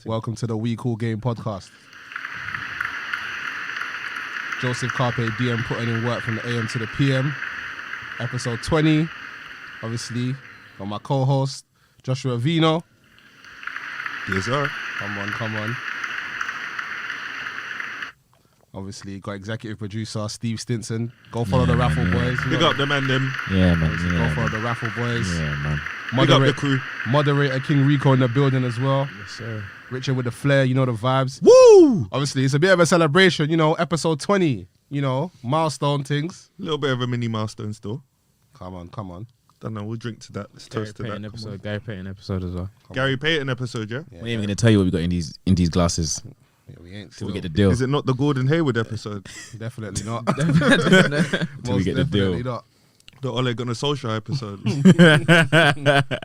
Welcome to the We Cool Game podcast. Joseph Carpe DM putting in work from the AM to the PM. Episode 20. Obviously, got my co-host, Joshua Vino. Yes, sir. Come on. Obviously, got executive producer, Steve Stinson. Go follow the Raffle Boys. Big up them and them. Yeah, man. Go follow the Raffle Boys. Yeah, man. Big up the crew. Moderator King Rico in the building as well. Yes, sir. Richard with the flair, you know the vibes. Woo! Obviously, it's a bit of a celebration, you know, episode 20, you know, milestone things. A little bit of a mini milestone still. Come on. Don't know, we'll drink to that. Let's toast to that. Episode, Gary Payton episode as well. Gary Payton episode, yeah? We ain't even gonna tell you what we got in these glasses Yeah, we ain't till still. we get the deal. Is it not the Gordon Hayward episode? Definitely not. Till we Most get the deal. definitely not. The Ole Gunnar Solskjaer episode?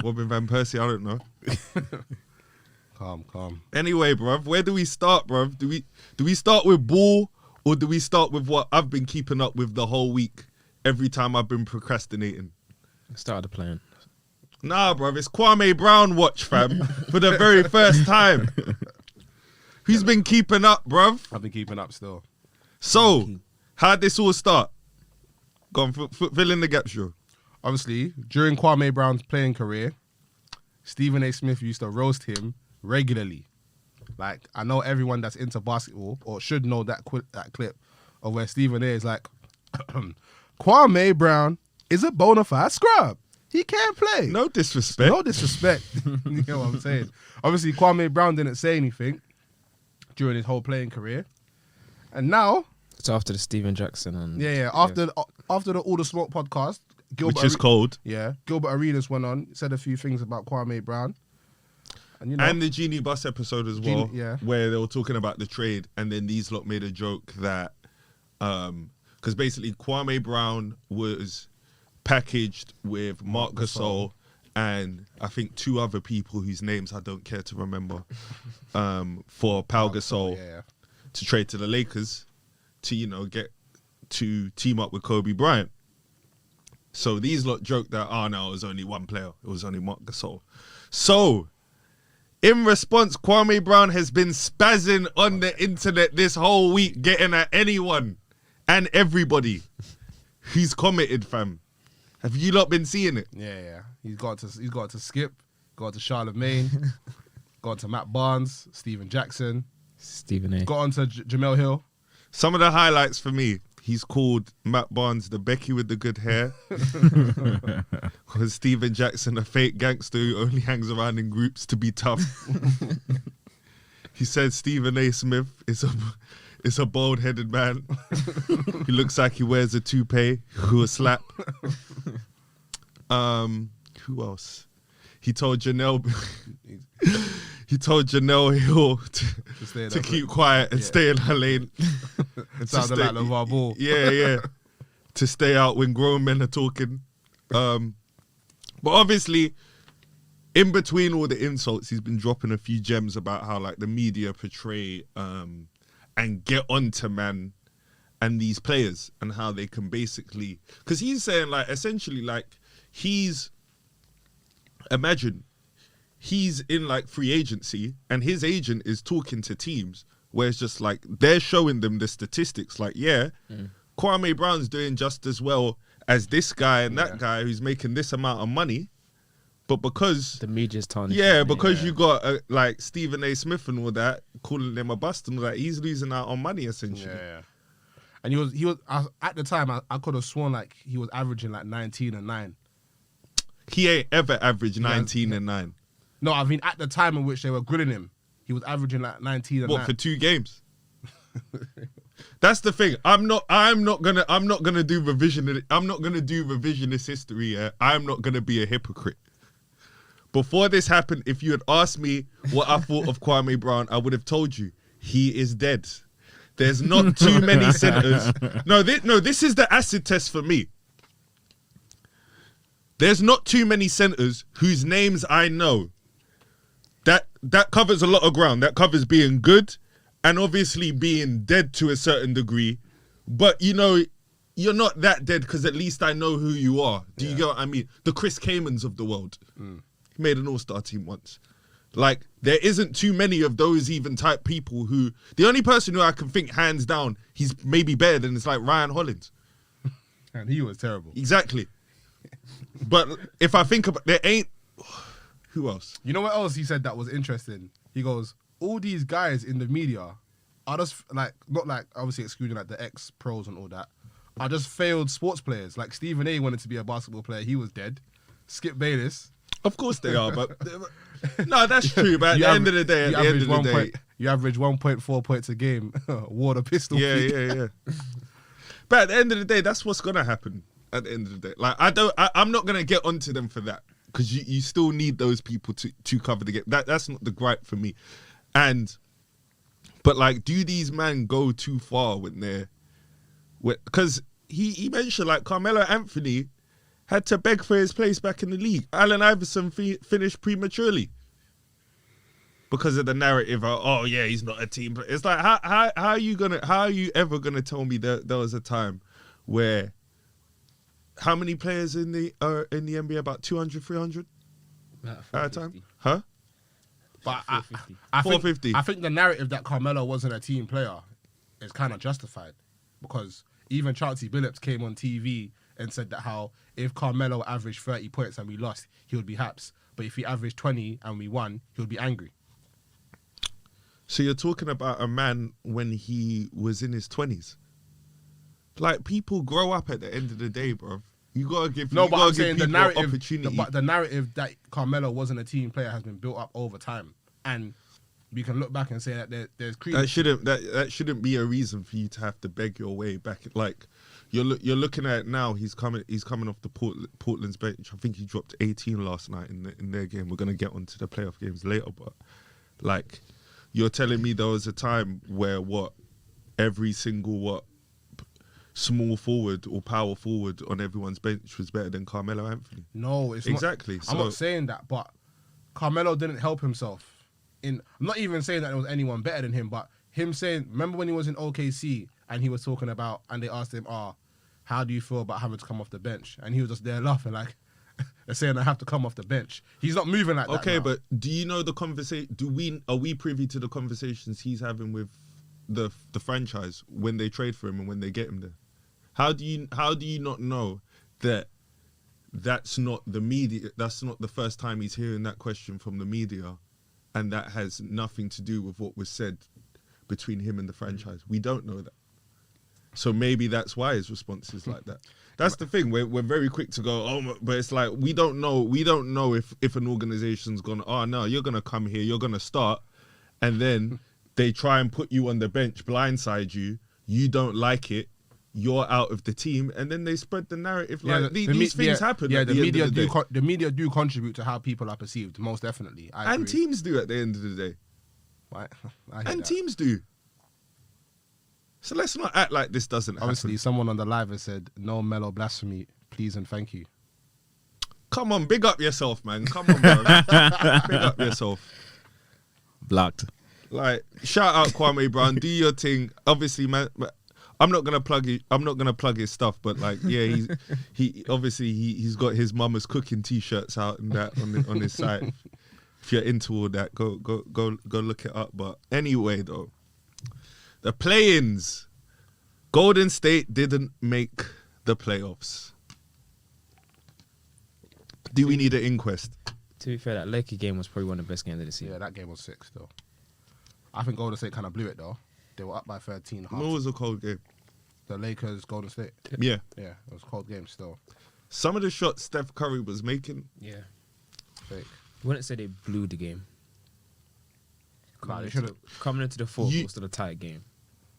Robin Van Persie, I don't know. Calm. Anyway, bruv, where do we start, bruv? Do we start with ball or do we start with what I've been keeping up with the whole week every time I've been procrastinating? Started the plan. Nah, bruv, it's Kwame Brown watch, fam, for the very first time. Who's been keeping up, bruv? I've been keeping up still. So, how'd this all start? Go on, fill in the gaps, Joe. Obviously, during Kwame Brown's playing career, Stephen A. Smith used to roast him regularly. Like, I know everyone that's into basketball or should know that clip of where Stephen A. is like, Kwame Brown is a bona fide scrub. He can't play. No disrespect. No disrespect. You know what I'm saying? Obviously, Kwame Brown didn't say anything during his whole playing career. And now... It's after the Steven Jackson and... Yeah. After the All the Smoke podcast... Which is cold. Yeah. Gilbert Arenas went on, said a few things about Kwame Brown. And, you know, And the Genie Bus episode as well, yeah. where they were talking about the trade, and then these lot made a joke that... Because basically, Kwame Brown was packaged with Marc Gasol and I think two other people whose names I don't care to remember for Pau Gasol to trade to the Lakers to, you know, get to team up with Kobe Bryant. So these lot joked that, no, it was only one player. It was only Marc Gasol. So, in response, Kwame Brown has been spazzing on the internet this whole week, getting at anyone and everybody who's commented, fam. Have you lot been seeing it? Yeah. He's got to Skip, got to Charlemagne, got to Matt Barnes, Steven Jackson, Stephen A. got on to Jamel Hill. Some of the highlights for me, he's called Matt Barnes the Becky with the good hair. Because Steven Jackson, a fake gangster who only hangs around in groups to be tough. He said Stephen A. Smith is a bald-headed man who looks like he wears a toupee, who will slap. Who else? He told Janelle Hill to keep quiet and stay in her lane. It sounded like LeVar Ball. Yeah. To stay out when grown men are talking. But obviously, in between all the insults, he's been dropping a few gems about how like the media portray and get onto man and these players and how they can basically, because he's saying like essentially like imagine he's in like free agency and his agent is talking to teams where it's just like they're showing them the statistics like Kwame Brown's doing just as well as this guy and that guy who's making this amount of money, but because the media's tarnishing. Because you got like Stephen A. Smith and all that calling them a bust and all that, he's losing out on money essentially. Yeah. And he was at the time I could have sworn like he was averaging like 19 and 9. He ain't ever averaged 19 and 9. No, I mean at the time in which they were grilling him, he was averaging like 19 and 9. What, for 2 games? That's the thing. I'm not gonna do revisionist history. Yeah? I'm not gonna be a hypocrite. Before this happened, if you had asked me what I thought of Kwame Brown, I would have told you he is dead. There's not too many centers. No, this is the acid test for me. There's not too many centers whose names I know. That covers a lot of ground. That covers being good and obviously being dead to a certain degree. But, you know, you're not that dead because at least I know who you are. Do you get what I mean? The Chris Kamans of the world. He made an all-star team once. Like, there isn't too many of those even type people who... The only person who I can think, hands down, he's maybe better than is like Ryan Hollins. And he was terrible. Exactly. But if I think about... There ain't... Who else? You know what else he said that was interesting? He goes, all these guys in the media are just like, not like obviously excluding like the ex-pros and all that, are just failed sports players. Like Stephen A wanted to be a basketball player. He was dead. Skip Bayless. Of course they are, but... No, that's true. But at the end of the day, you average 1.4 points a game. Water pistol. Yeah. But at the end of the day, that's what's gonna happen. At the end of the day, like I'm not gonna get onto them for that because you still need those people to cover the game. That's not the gripe for me. But like, do these men go too far when they're? Because he mentioned like Carmelo Anthony had to beg for his place back in the league. Allen Iverson finished prematurely because of the narrative of, oh yeah, he's not a team player. It's like, how are you ever gonna tell me that there was a time where how many players in the NBA, about 200, 300 at a time? Huh? But 450. I think the narrative that Carmelo wasn't a team player is kind of justified because even Chauncey Billups came on TV and said that how if Carmelo averaged 30 points and we lost, he would be haps. But if he averaged 20 and we won, he would be angry. So you're talking about a man when he was in his 20s. Like, people grow up at the end of the day, bro. You gotta give but I'm saying people the narrative, opportunity. but the narrative that Carmelo wasn't a team player has been built up over time, and we can look back and say that there's credence. That shouldn't be a reason for you to have to beg your way back. Like, you're looking at it now. He's coming off the Portland's bench. I think he dropped 18 last night in their game. We're gonna get onto the playoff games later, but like, you're telling me there was a time where every single small forward or power forward on everyone's bench was better than Carmelo Anthony? No, it's exactly. I'm not saying that, but Carmelo didn't help himself. I'm not even saying that there was anyone better than him, but him saying, remember when he was in OKC and he was talking about, and they asked him, how do you feel about having to come off the bench? And he was just there laughing like, they're saying I have to come off the bench. He's not moving like that. Okay, now. but do you know the conversation? Are we privy to the conversations he's having with the franchise when they trade for him and when they get him there? How do you not know that that's not the media? That's not the first time he's hearing that question from the media, and that has nothing to do with what was said between him and the franchise. We don't know that. So maybe that's why his response is like that. That's the thing. We're very quick to go, but it's like we don't know if an organization's gonna, no, you're gonna come here, you're gonna start, and then they try and put you on the bench, blindside you, you don't like it, you're out of the team, and then they spread the narrative these things happen. Yeah, the media do contribute to how people are perceived, most definitely. I agree. Teams do at the end of the day. Right. Teams do. So let's not act like this doesn't Obviously, happen. someone on the live has said, no Melo blasphemy, please and thank you. Come on, big up yourself, man. Come on, bro. Big up yourself. Blocked. Like, shout out Kwame Brown. Do your thing. Obviously, man. I'm not gonna plug it. I'm not gonna plug his stuff, but like, yeah, he's got his mama's cooking T-shirts out and that on his site. If you're into all that, go look it up. But anyway, though, the play-ins, Golden State didn't make the playoffs. Do we need an inquest? To be fair, that Lakers game was probably one of the best games of the season. Yeah, that game was 6 though. I think Golden State kind of blew it though. They were up by 13. It was a cold game. The Lakers, Golden State. Yeah. Yeah, it was a cold game still. Some of the shots Steph Curry was making. Yeah. Fake. I wouldn't say they blew the game. Nah, they should have. Coming into the fourth, it was still a tight game.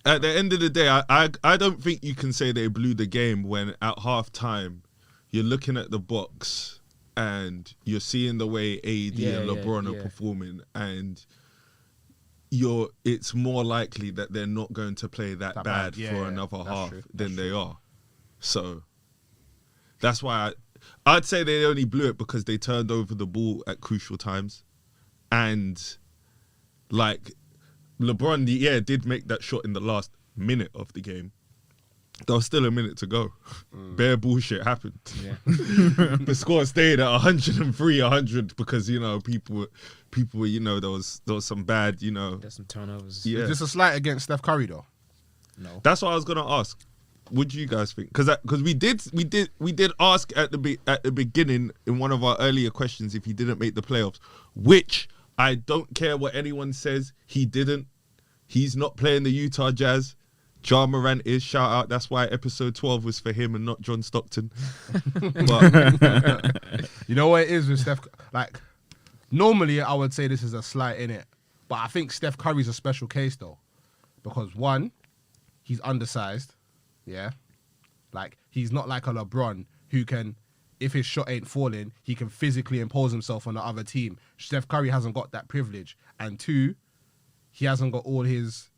At the end of the day, I don't think you can say they blew the game when at half time you're looking at the box and you're seeing the way AD and LeBron are performing, and it's more likely that they're not going to play that bad for another half than they are. So that's why I'd say they only blew it because they turned over the ball at crucial times. And like LeBron, did make that shot in the last minute of the game. there was still a minute to go. Bare bullshit happened. Yeah. The score stayed at 103, 100 because people were there was some bad There's some turnovers. yeah. Is this a slight against Steph Curry though? No. That's what I was gonna ask. What do you guys think? Because we did ask at the beginning in one of our earlier questions if he didn't make the playoffs, which I don't care what anyone says, he didn't. He's not playing the Utah Jazz. Ja Morant is, shout out. That's why episode 12 was for him and not John Stockton. But You know what it is with Steph? Like, normally I would say this is a slight in it, but I think Steph Curry's a special case though, because one, he's undersized, yeah. Like he's not like a LeBron who can, if his shot ain't falling, he can physically impose himself on the other team. Steph Curry hasn't got that privilege, and two, he hasn't got all his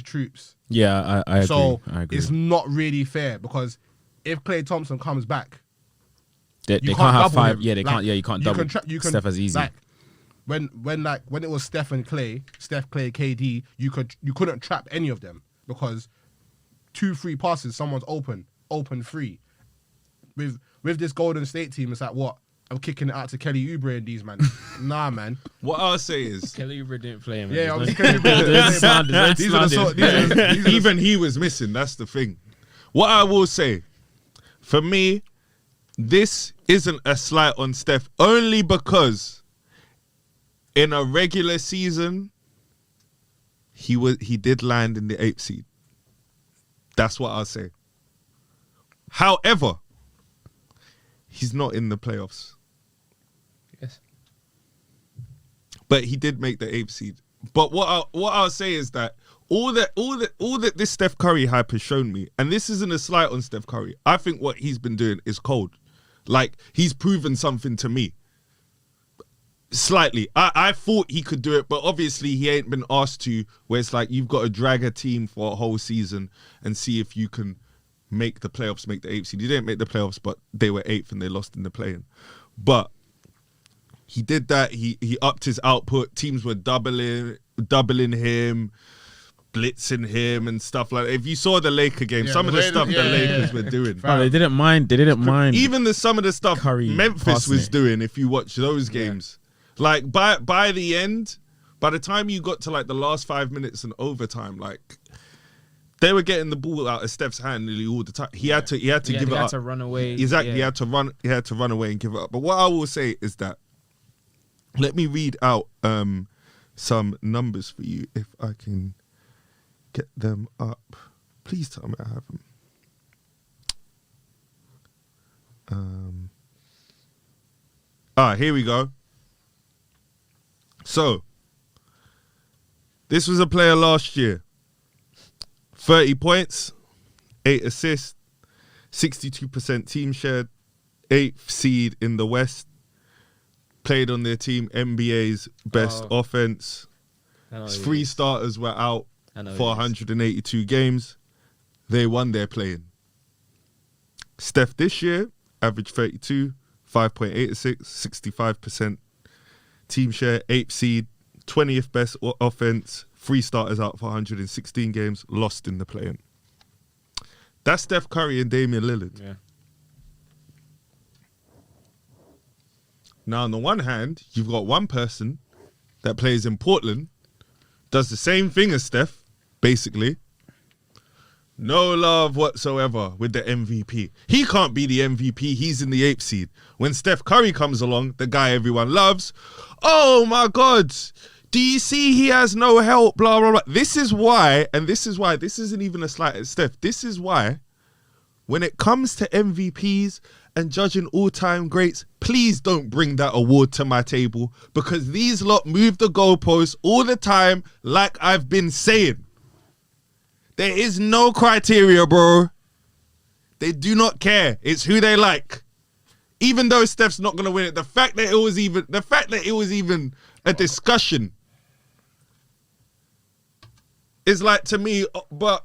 troops. Yeah, I agree. So I agree. it's not really fair because if Klay Thompson comes back, They you can't have double five. him. Yeah, they Like, can't. Yeah, you can't double Steph as easy. Like, when it was Steph, Clay, KD, you couldn't trap any of them because 2-3 passes, someone's open free. With this Golden State team, it's like what? I'm kicking it out to Kelly Oubre and these man. Nah, man. what I'll say is, Kelly Oubre didn't play him. Yeah, There's obviously no- Kelly Oubre didn't There's play, sound- but there's these are the sound- sort. even he was missing. That's the thing. What I will say, for me, this isn't a slight on Steph only because in a regular season he did land in the 8th seed. That's what I'll say. However, he's not in the playoffs. Yes. But he did make the 8th seed. But what I'll say is that all that this Steph Curry hype has shown me, and this isn't a slight on Steph Curry, I think what he's been doing is cold. Like, he's proven something to me. Slightly. I thought he could do it, but obviously he ain't been asked to, where it's like you've got to drag a team for a whole season and see if you can make the playoffs, make the 8th seed. He didn't make the playoffs, but they were 8th and they lost in the play-in. But he did that. He upped his output. Teams were doubling him, blitzing him and stuff like that. If you saw the Laker game, Yeah, some the of the way stuff that- the yeah, Lakers yeah. were doing. Bro, they didn't mind. Even some of the stuff Curry Memphis passing was it. doing, if you watch those games. Like, by the end, by the time you got to like the last 5 minutes and overtime, like, they were getting the ball out of Steph's hand nearly all the time. He had to give it He had up. to run away. Exactly. Yeah. He had to run away and give it up. But what I will say is that, let me read out some numbers for you if I can get them up. Please tell me I have them. Here we go. So, this was a player last year. 30 points, 8 assists, 62% team share, 8th seed in the West. Played on their team, NBA's best offense. I know who 3 he is. starters were out I know who for he is. 182 games. They won their playing. Steph this year averaged 32, 5.8 assists, 65% team share, 8th seed, 20th best offense, 3 starters out for 116 games, lost in the play-in. That's Steph Curry and Damian Lillard. Yeah. Now, on the one hand, you've got one person that plays in Portland, does the same thing as Steph, basically. No love whatsoever with the MVP. He can't be the MVP. He's in the 8th seed. When Steph Curry comes along, the guy everyone loves, oh my God, do you see he has no help, blah, blah, blah. This is why, this isn't even a slight at Steph. This is why, when it comes to MVPs and judging all-time greats, please don't bring that award to my table, because these lot move the goalposts all the time, like I've been saying. There is no criteria, bro. They do not care. It's who they like. Even though Steph's not gonna win it, the fact that it was even a discussion is like, to me, but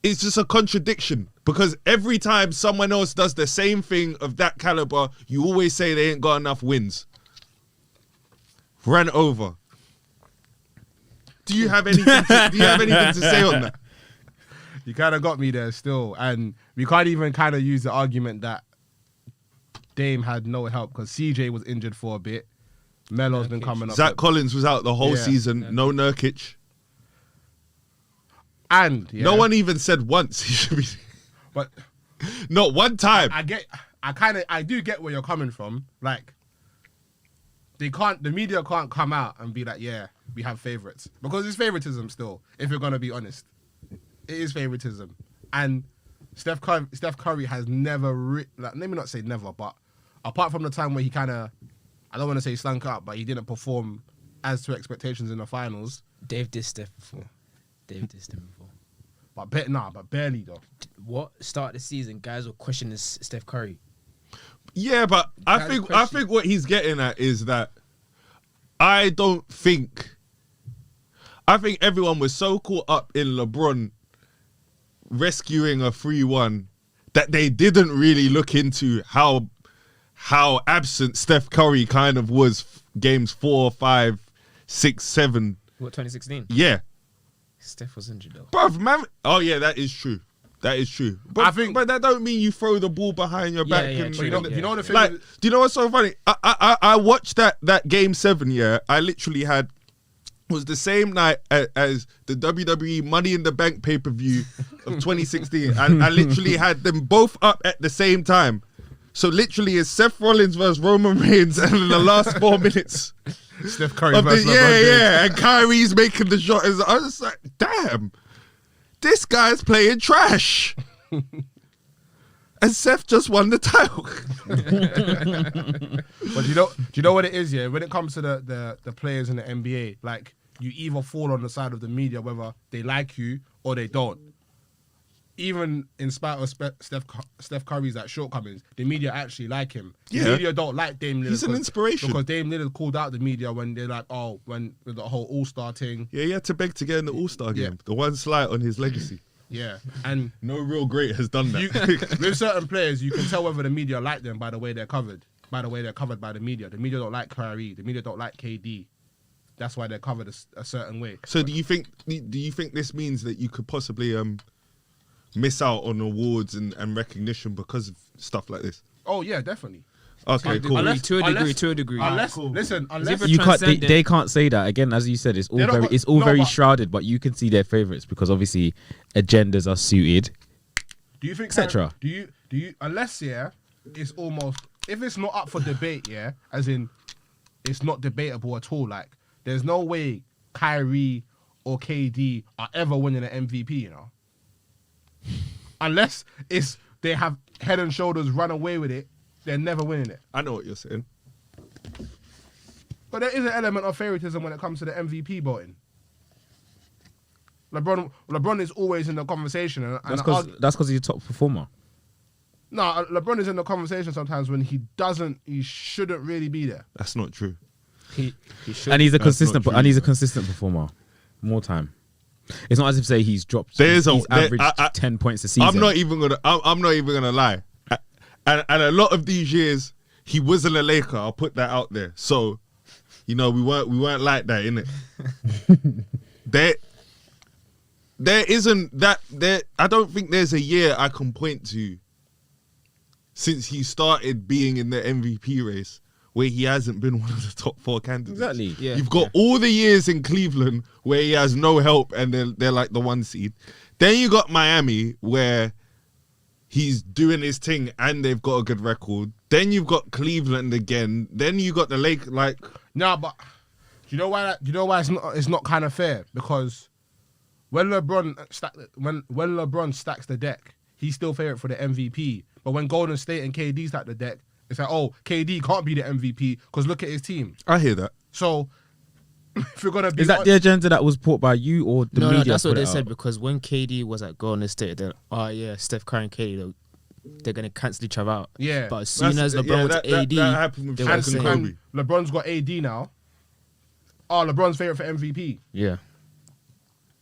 it's just a contradiction, because every time someone else does the same thing of that caliber, you always say they ain't got enough wins. Ran over. Do you have anything to say on that? You kind of got me there still, and we can't even kind of use the argument that Dame had no help because CJ was injured for a bit. Melo's been coming up. Zach Collins was out the whole Yeah. season. No Nurkic. And No one even said once he should be. But Not one time. I do get where you're coming from. Like, the media can't come out and be like, yeah, we have favorites because it's favoritism still. If you're gonna be honest, it is favoritism. And Steph Curry has never, let me not say never, but apart from the time where he kind of, I don't want to say slunk up, but he didn't perform as to expectations in the finals. Dave did Steph before. But barely though. What start of the season, guys were questioning Steph Curry. Yeah, but I think what he's getting at is that I think everyone was so caught up in LeBron rescuing a 3-1 that they didn't really look into how absent Steph Curry kind of was games 4, 5, 6, 7. What, 2016? Yeah. Steph was injured though. Bruv, man. Oh yeah, that is true. But but that don't mean you throw the ball behind your back. Yeah, and, true. You know the thing. like, do you know what's so funny? I watched that game 7. Yeah, I literally had was the same night as the WWE Money in the Bank pay-per-view of 2016, and I literally had them both up at the same time. So literally, it's Seth Rollins versus Roman Reigns, and in the last 4 minutes. Steph Curry versus LeBron James. Yeah, and Kyrie's making the shot. I was just like, damn, this guy's playing trash. And Seth just won the title. But do you know what it is? Yeah, when it comes to the players in the NBA, like you either fall on the side of the media whether they like you or they don't. Even in spite of Steph Curry's like shortcomings, the media actually like him. Yeah. The media don't like Dame Lillard. He's an inspiration. Because Dame Lillard called out the media when they're like, when with the whole All-Star thing. Yeah, he had to beg to get in the All-Star game. The one slight on his legacy. Yeah, and no real great has done that. With certain players, you can tell whether the media like them by the way they're covered. By the way they're covered by the media. The media don't like Kyrie. The media don't like KD. That's why they're covered a certain way. So do you think this means that you could possibly miss out on awards and recognition because of stuff like this? Oh yeah, definitely. Okay, cool. To a degree. Unless, cool. listen, unless You can't. They can't say that again. As you said, it's all very shrouded. But you can see their favorites because obviously agendas are suited. Do you think, etc. Do you? Unless it's almost if it's not up for debate, as in it's not debatable at all. Like there's no way Kyrie or KD are ever winning an MVP. You know, unless they have head and shoulders run away with it. They're never winning it. I know what you're saying. But there is an element of favoritism when it comes to the MVP voting. LeBron is always in the conversation. And That's because he's a top performer. No, LeBron is in the conversation sometimes when he shouldn't really be there. That's not true. He should. And he's a That's not consistent performer. More time. It's not as if say he's dropped. He's averaged 10 points a season. I'm not even gonna lie. And a lot of these years, he wasn't a Laker. I'll put that out there. So, we weren't like that, innit? There isn't that there. I don't think there's a year I can point to since he started being in the MVP race where he hasn't been one of the top 4 candidates. Exactly. Yeah. You've got all the years in Cleveland where he has no help and they're like the 1 seed. Then you got Miami where he's doing his thing and they've got a good record. Then you've got Cleveland again. Then you got the Lake. Like, no, but do you know why? Do you know why it's not kind of fair? Because when LeBron stacks the deck, he's still favorite for the MVP. But when Golden State and KD stack the deck, it's like, oh, KD can't be the MVP because look at his team. I hear that. So if you're gonna be, is that the agenda that was put by you or the media? No, that's what they put it said out? because when KD was at Golden State, they're Steph Curry and KD, they're gonna cancel each other out. Yeah. But as soon as LeBron went to AD, that happened with they were Shaq and saying, Kobe. LeBron's got AD now. Oh, LeBron's favorite for MVP. yeah.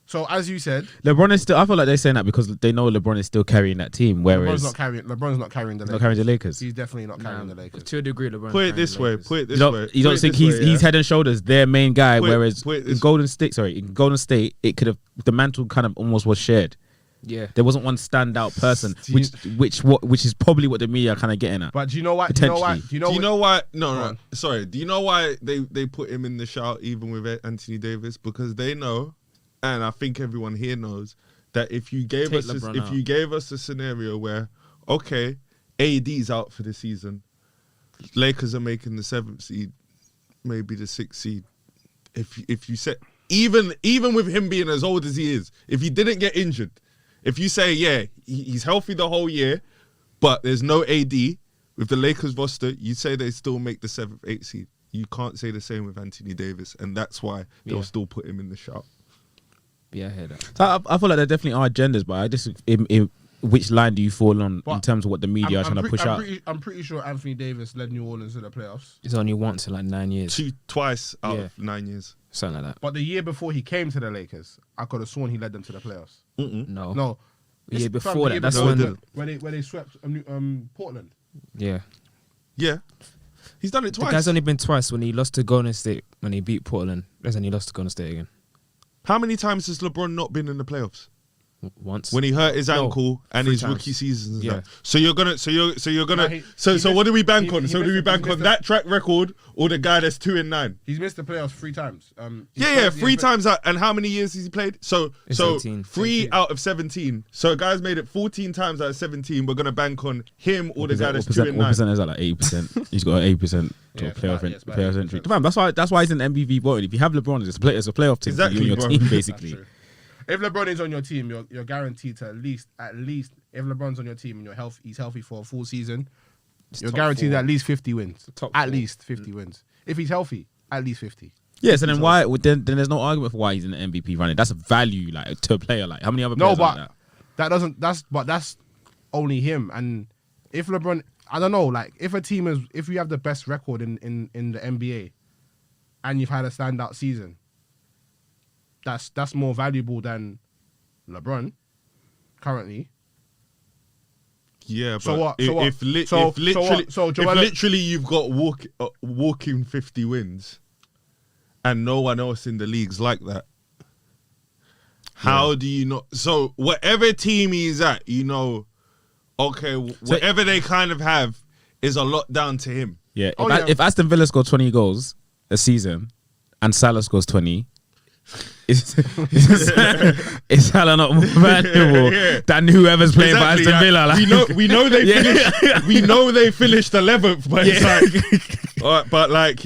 So as you said, LeBron is still. I feel like they're saying that because they know LeBron is still carrying that team. Whereas LeBron's not carrying the Lakers. not carrying the Lakers. He's definitely not carrying the Lakers. To a degree, LeBron. Put it this way. You don't think he's head and shoulders their main guy, Put it whereas this- in Golden State, it could have the mantle kind of almost was shared. Yeah. There wasn't one standout person, which is probably what the media are kind of getting at. But do you know what? Potentially. Do you know why? Go No. on. Sorry. Do you know why they put him in the shout even with Anthony Davis? Because they know, and I think everyone here knows, that if you gave Take us LeBron if out. you gave us a scenario where, okay, AD's out for the season, Lakers are making the 7th seed, maybe the 6th seed. If you said even with him being as old as he is, if he didn't get injured, if you say he's healthy the whole year, but there's no AD with the Lakers roster, you say they still make the 7th, 8th seed. You can't say the same with Anthony Davis, and that's why they'll still put him in the shout. Yeah, I hear that. So I feel like there definitely are agendas, but I just which line do you fall on in terms of what the media are trying to push out? I'm pretty sure Anthony Davis led New Orleans to the playoffs. It's only once in like 9 years. Twice out of 9 years. Something like that. But the year before he came to the Lakers, I could have sworn he led them to the playoffs. No. No. The year Fam, before the that, year that's before when... when they swept Portland. Yeah. Yeah. He's done it The twice. guy's only been twice when he lost to Golden State, when he beat Portland. That's when he lost to Golden State again. How many times has LeBron not been in the playoffs? Once. When he hurt his ankle and 3 his times. rookie seasons and Yeah. stuff. So you're gonna Nah, so what do we bank he on? So do we missed bank the- on that track record or the guy that's 2-9? He's missed the playoffs 3 times. Yeah, 3 times out. And how many years has he played? So It's so 18. 3 out of 17. So a guy's made it 14 times out of 17. We're gonna bank on him or the guy that's 2-9. What percent is that? Like 80%. He's got an 8% Yeah, it's about- yeah, it's about playoff 8%. entry. Fam, that's why he's in the MVP voting. If you have LeBron, it's a playoff team. Exactly, on your bro. team, That's basically. true. If LeBron is on your team, you're guaranteed to at least if LeBron's on your team and he's healthy for a full season, you're top guaranteed 4. at least 50 wins. Top At 4. least 50 wins. If he's healthy, at least 50. Yeah, so then why? Then there's no argument for why he's in the MVP running. That's a value like to a player. Like how many other No, players but like that? that's only him. And if LeBron, I don't know, like if you have the best record in the NBA, and you've had a standout season, that's more valuable than LeBron currently. Yeah, but So what? if literally you've got walking 50 wins and no one else in the league's like that, how do you not? So whatever team he's at, okay, whatever they kind of have is a lot down to him. Yeah, Oh, if if Aston Villa score 20 goals a season and Salah scores 20, is Salah not more valuable than whoever's playing for Aston Villa? Like, we know they finished. We know they finished 11th, but it's like, all right, but like,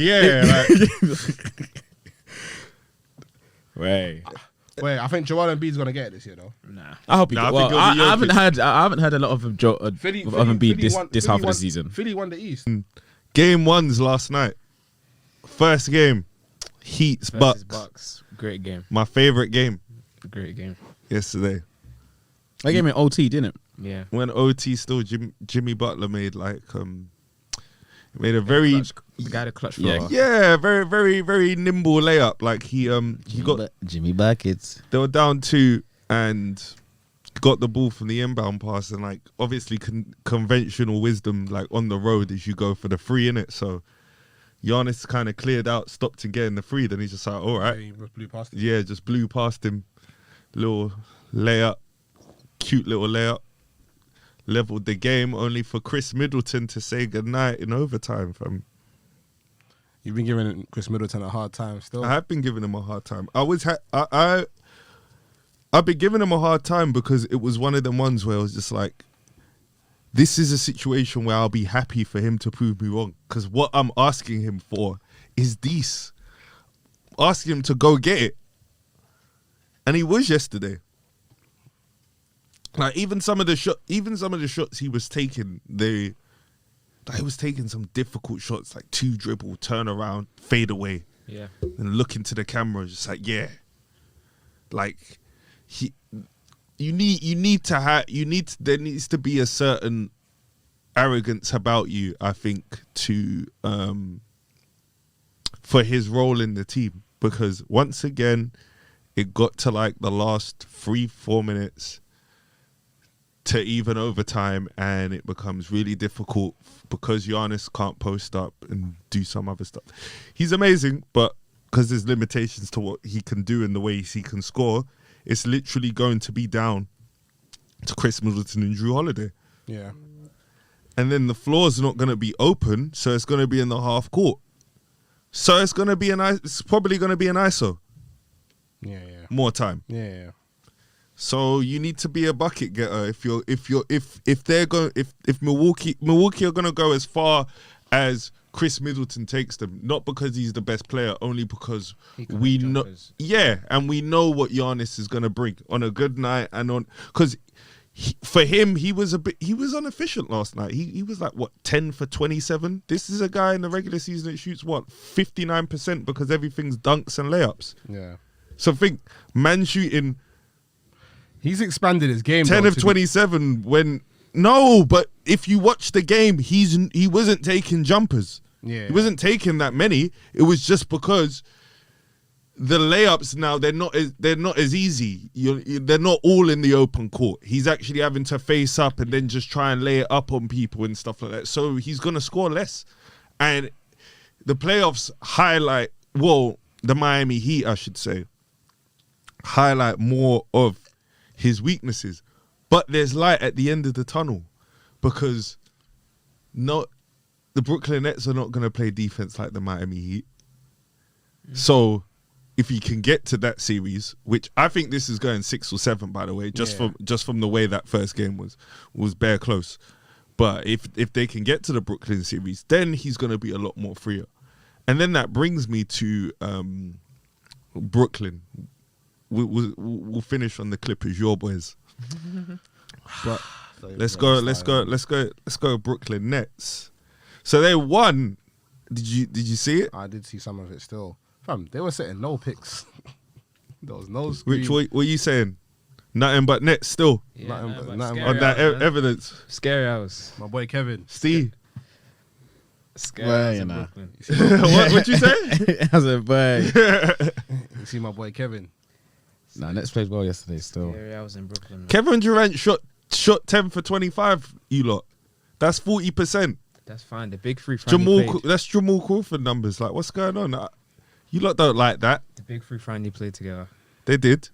Wait, I think Joel Embiid's gonna get it this year though. Nah. I hope he. Nah, I Well, think I, it'll be I haven't heard a lot of Embiid this half of the season. Philly won the East. Game 1's last night. First game, Heat's Versus Bucks. Bucks. Great game. My favorite game Great game. yesterday. That game in OT, didn't it? Yeah. When OT still Jimmy Butler made made a very The guy that clutched for very very very nimble layup. Like he got Jimmy Buckets. they were down 2 and got the ball from the inbound pass, and like obviously conventional wisdom like on the road is you go for the free in it. So Giannis kind of cleared out, stopped to getting the free. Then he's just like, all right, He blew past him. yeah, just blew past him. Little layup, cute little layup. Leveled the game, only for Chris Middleton to say goodnight in overtime. Fam. You've been giving Chris Middleton a hard time still. I have been giving him a hard time. I've been giving him a hard time because it was one of them ones where I was just like, this is a situation where I'll be happy for him to prove me wrong. Because what I'm asking him for is this. Asking him to go get it. And he was yesterday. Like even some of the shots he was taking, he was taking some difficult shots, like 2 dribble, turn around, fade away. Yeah. And look into the camera, just like, yeah. Like there needs to be a certain arrogance about you, I think, to for his role in the team. Because once again, it got to like the last 3-4 minutes to even overtime, and it becomes really difficult because Giannis can't post up and do some other stuff. He's amazing, but because there's limitations to what he can do and the ways he can score, it's literally going to be down to Chris Middleton and Drew Holiday. Yeah. And then the floor's not going to be open, so it's going to be in the half court. So it's going to be it's probably going to be an ISO. Yeah. More time. Yeah. So you need to be a bucket getter if Milwaukee are going to go as far as Chris Middleton takes them, not because he's the best player, only because we know. Yeah, and we know what Giannis is going to bring on a good night and on because. For him, he was inefficient last night. He was like, what, 10 for 27? This is a guy in the regular season that shoots, what, 59% because everything's dunks and layups. Yeah. So think, man shooting... He's expanded his game. 10 of 27 when... No, but if you watch the game, he wasn't taking jumpers. Yeah. He wasn't taking that many. It was just because... The layups now, they're not as easy. They're not all in the open court. He's actually having to face up and then just try and lay it up on people and stuff like that. So he's going to score less. And the playoffs highlight, well, the Miami Heat, I should say, highlight more of his weaknesses. But there's light at the end of the tunnel because the Brooklyn Nets are not going to play defense like the Miami Heat. So... If he can get to that series, which I think this is going 6 or 7, by the way, just from the way that first game was bare close. But if they can get to the Brooklyn series, then he's going to be a lot more freer. And then that brings me to Brooklyn. We'll finish on the Clippers, your boys. But let's go Brooklyn Nets. So they won. Did you see it? I did see some of it still. Fam, they were setting no picks. There was no screen. Which, what are you saying? Nothing but Nets still. Yeah, nothing On that evidence. Scary hours. My boy Kevin. Steve. Scary Well, hours you in know. Brooklyn. what you say? I said, boy. You see my boy Kevin. Nah, Nets played well yesterday still. Scary hours in Brooklyn. Man. Kevin Durant shot 10 for 25, you lot. That's 40%. That's fine. The big three finally played. That's Jamal Crawford numbers. Like, what's going on? You lot don't like that. The big three finally played together. They did.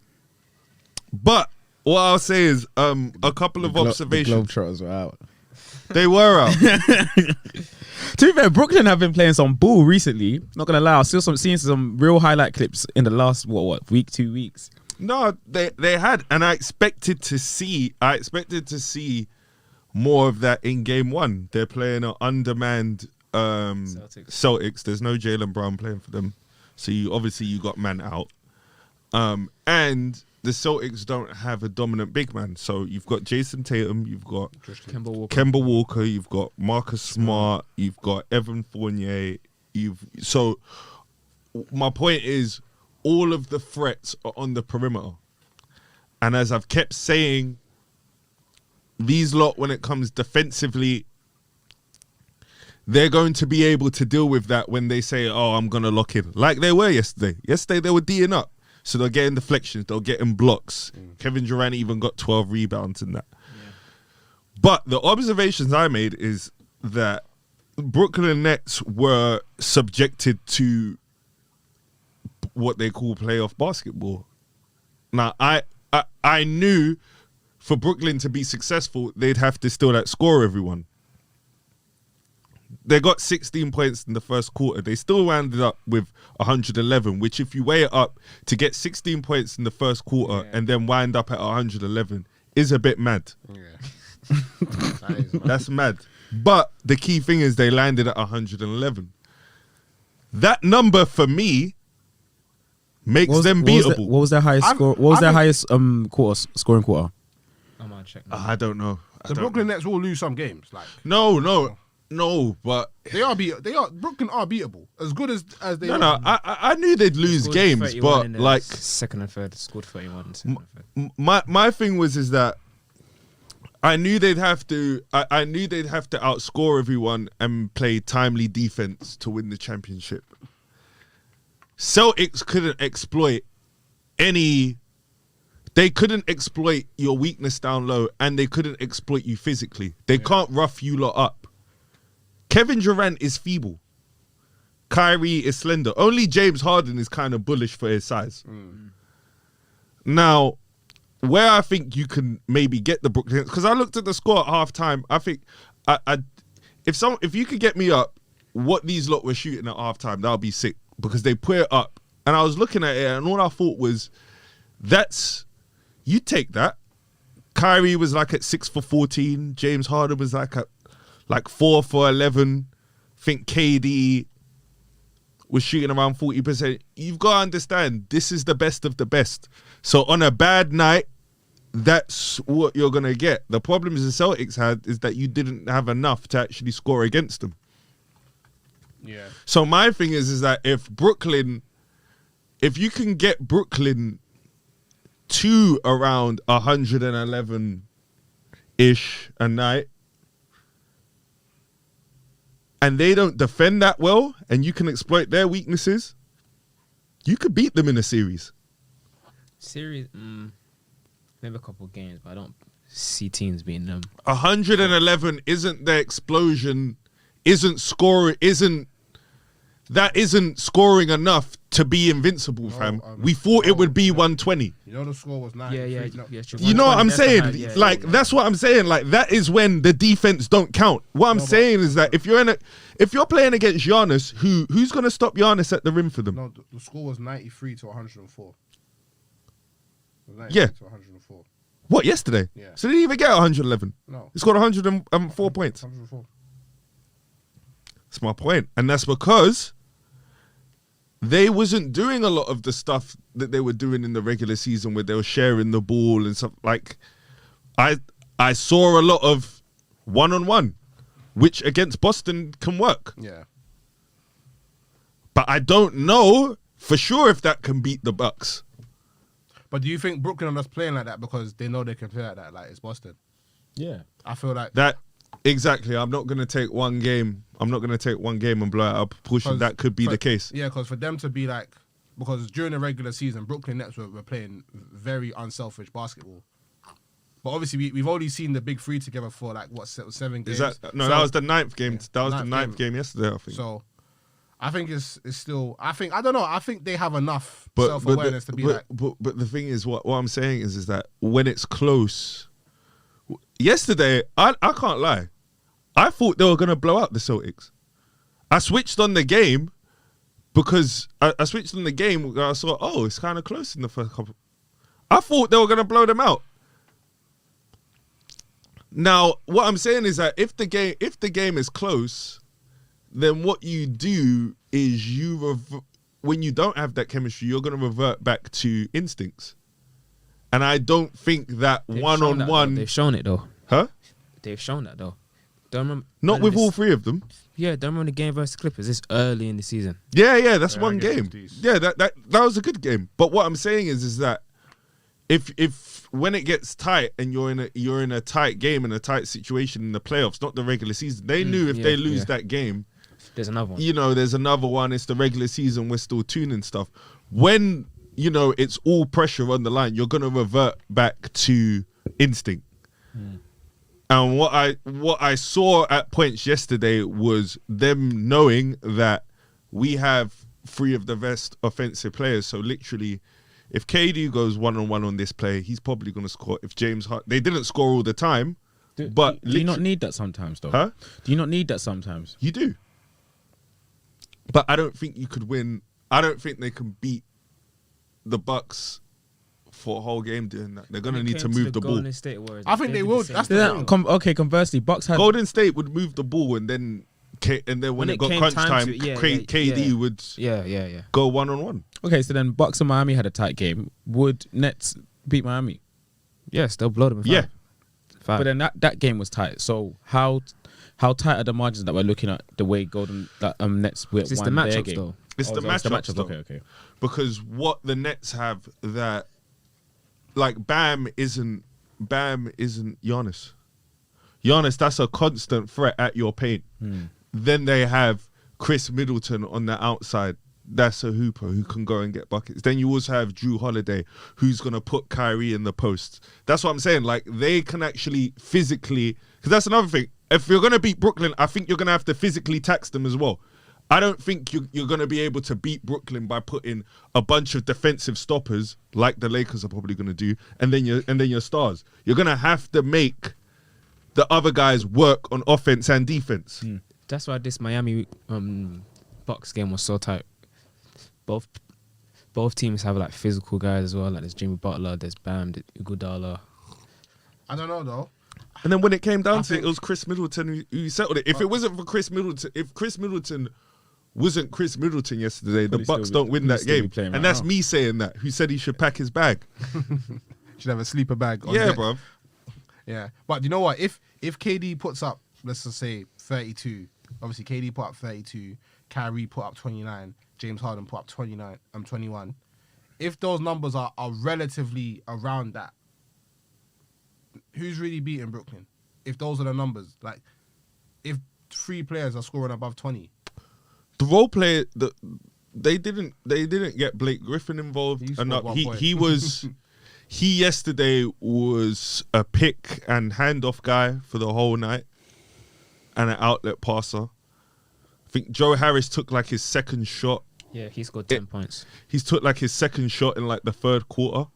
But what I'll say is a couple of The observations. Globetrotters were out. They were out. To be fair, Brooklyn have been playing some ball recently. Not gonna lie, I still seeing some real highlight clips in the last week, 2 weeks. No, they had, and I expected to see more of that in game one. They're playing an undermanned Celtics. There's no Jaylen Brown playing for them, so you got man out. And the Celtics don't have a dominant big man, so you've got Jason Tatum, you've got Kemba Walker, you've got Marcus Smart, you've got Evan Fournier. So my point is, all of the threats are on the perimeter, and as I've kept saying, these lot, when it comes defensively, they're going to be able to deal with that when they say, oh, I'm going to lock in. Like they were yesterday. Yesterday, they were D'ing up. So they're getting deflections. They're getting blocks. Kevin Durant even got 12 rebounds in that. Yeah. But the observations I made is that Brooklyn Nets were subjected to what they call playoff basketball. Now, I knew for Brooklyn to be successful, they'd have to still outscore everyone. They got 16 points in the first quarter. They still rounded up with 111, which if you weigh it up, to get 16 points in the first quarter and then wind up at 111 is a bit mad. Yeah. That's mad. But the key thing is they landed at 111. That number for me makes them beatable. What was their highest score? What was their highest scoring quarter? I'm gonna check. I don't know. The Brooklyn Nets will lose some games. Like No, but Brooklyn are beatable. As good as they are. No, I knew they'd lose games, but like second and third, scored 31. my thing is that I knew they'd have to outscore everyone and play timely defense to win the championship. Celtics couldn't exploit they couldn't exploit your weakness down low, and they couldn't exploit you physically. They can't rough you lot up. Kevin Durant is feeble. Kyrie is slender. Only James Harden is kind of bullish for his size. Now, where I think you can maybe get the Brooklyn, because I looked at the score at halftime. I think if you could get me up what these lot were shooting at halftime, that would be sick, because they put it up. And I was looking at it, and all I thought was, you take that. Kyrie was like at 6 for 14. James Harden was like at 4 for 11. I think KD was shooting around 40%. You've got to understand, this is the best of the best. So on a bad night, that's what you're going to get. The problems the Celtics had is that you didn't have enough to actually score against them. Yeah. So my thing is that if you can get Brooklyn to around 111-ish a night, and they don't defend that well, and you can exploit their weaknesses, you could beat them in a series. Series, maybe a couple of games, but I don't see teams beating them. 111 isn't the explosion, isn't scoring enough to be invincible, fam. We thought it would be 120. You know the score was 93. Yeah, No. true. You know what I'm saying? Yeah. That's what I'm saying. Like, that is when the defense don't count. What I'm saying is that if you're playing against Giannis, who's gonna stop Giannis at the rim for them? No, the score was 93 to 104. It was 93 Yeah. to 104. What, yesterday? Yeah. So they didn't even get 111. No. He scored 104 points. 104. That's my point. And that's because they wasn't doing a lot of the stuff that they were doing in the regular season, where they were sharing the ball and stuff. Like, I saw a lot of one-on-one, which against Boston can work. Yeah. But I don't know for sure if that can beat the Bucks. But do you think Brooklyn are just playing like that because they know they can play like that? Like, it's Boston. Yeah. I feel like That exactly. I'm not going to take one game and blow it out of proportion. That could be the case. Yeah, because for them to be like, because during the regular season, Brooklyn Nets were playing very unselfish basketball. But obviously, we've already seen the big three together for like, what, 7 games? That was the ninth game. Yeah, That was the ninth game yesterday, I think. So I think it's still, I don't know. I think they have enough self-awareness to be like. But the thing is, what I'm saying is that when it's close, yesterday, I can't lie, I thought they were going to blow out the Celtics. I switched on the game because I switched on the game and I saw, it's kind of close in the first couple. I thought they were going to blow them out. Now, what I'm saying is that if the game is close, then what you do is when you don't have that chemistry, you're going to revert back to instincts. And I don't think that one-on-one... They've shown it, though. Huh? They've shown that, though. Don't remember... Not with all three of them. Yeah, don't remember the game versus Clippers. It's early in the season. Yeah, that's one that game game. was decent. Yeah, that was a good game. But what I'm saying is that if when it gets tight and you're in a tight game, in a tight situation in the playoffs, not the regular season, they knew if they lose that game, there's another one. There's another one. It's the regular season. We're still tuning stuff. When it's all pressure on the line, you're gonna revert back to instinct. And what I saw at points yesterday was them knowing that we have three of the best offensive players. So literally, if KD goes one-on-one on this play, he's probably going to score. If James Harden... They didn't score all the time, but... Do you not need that sometimes, though? Huh? Do you not need that sometimes? You do. But I don't think you could win. I don't think they can beat the Bucks for a whole game doing that. They're going to need to move the ball. I think they will. That's the thing. Conversely, Bucks had... Golden State would move the ball, and then when it got crunch time, KD would go one-on-one. Okay, so then Bucks and Miami had a tight game. Would Nets beat Miami? Yes, they'll blow them in 5. Yeah. 5. But then that game was tight. So how tight are the margins that we're looking at the way Nets won It's the their matchups, game? though. It's the matchups, though. Okay. Because what the Nets have that, like, Bam isn't Giannis. Giannis, that's a constant threat at your paint. Then they have Chris Middleton on the outside. That's a hooper who can go and get buckets. Then you also have Drew Holiday, who's going to put Kyrie in the post. That's what I'm saying. Like, they can actually physically... Because that's another thing. If you're going to beat Brooklyn, I think you're going to have to physically tax them as well. I don't think you're going to be able to beat Brooklyn by putting a bunch of defensive stoppers like the Lakers are probably going to do, and then your stars. You're going to have to make the other guys work on offense and defense. That's why this Miami Bucks game was so tight. Both teams have like physical guys as well. Like there's Jimmy Butler, there's Bam, there's Iguodala. I don't know though. And then when it came down to it, it was Chris Middleton who settled it. If it wasn't for Chris Middleton, if Chris Middleton wasn't Chris Middleton yesterday, the Bucks don't win that game. And that's me saying that, who said he should pack his bag. Should have a sleeper bag. On Yeah, deck. bro. Yeah. But you know what? If KD puts up, let's just say 32, obviously KD put up 32, Kyrie put up 29, James Harden put up 21. If those numbers are relatively around that, who's really beating Brooklyn? If those are the numbers, like if 3 players are scoring above 20. The role player, they didn't get Blake Griffin involved He scored enough. 1 point. He yesterday was a pick and handoff guy for the whole night and an outlet passer. I think Joe Harris took like his second shot. Yeah, he scored 10 points. He's took like his second shot in like the third quarter.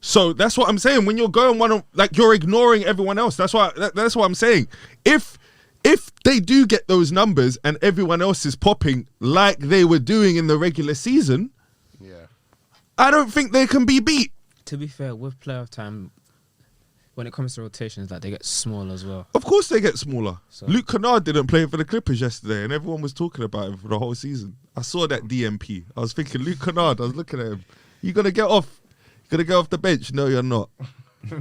So that's what I'm saying. When you're going like you're ignoring everyone else. That's what I'm saying. If they do get those numbers and everyone else is popping like they were doing in the regular season, Yeah. I don't think they can be beat. To be fair, with playoff time, when it comes to rotations, like they get small as well. Of course they get smaller. So- Luke Kennard didn't play for the Clippers yesterday and everyone was talking about him for the whole season. I saw that DMP. I was thinking, Luke Kennard, I was looking at him. You gonna get off? You gonna get off the bench? No, you're not. But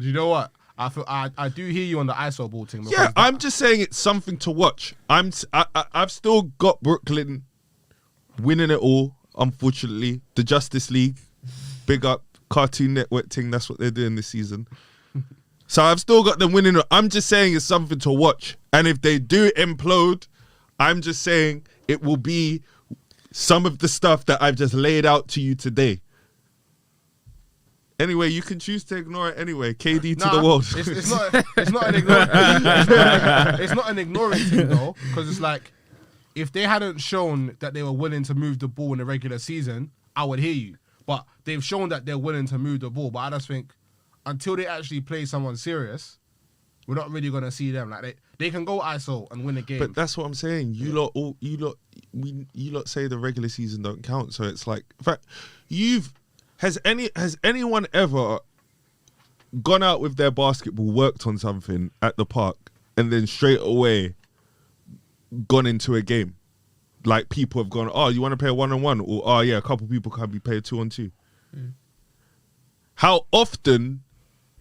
you know what? I do hear you on the ISO ball thing. Yeah, I'm just saying it's something to watch. I've still got Brooklyn winning it all, unfortunately. The Justice League, big up Cartoon Network thing, that's what they're doing this season. So I've still got them winning it. I'm just saying it's something to watch. And if they do implode, I'm just saying it will be some of the stuff that I've just laid out to you today. Anyway, you can choose to ignore it anyway. KD to the world. It's not an ignoring. It's not an ignoring thing though, because it's like if they hadn't shown that they were willing to move the ball in the regular season, I would hear you. But they've shown that they're willing to move the ball. But I just think until they actually play someone serious, we're not really gonna see them. Like they can go ISO and win a game. But that's what I'm saying. You lot say the regular season don't count. So it's like, in fact, has anyone ever gone out with their basketball, worked on something at the park, and then straight away gone into a game? Like people have gone, oh, you want to play a 1-on-1? Or, oh yeah, a couple people can be paid 2-on-2. How often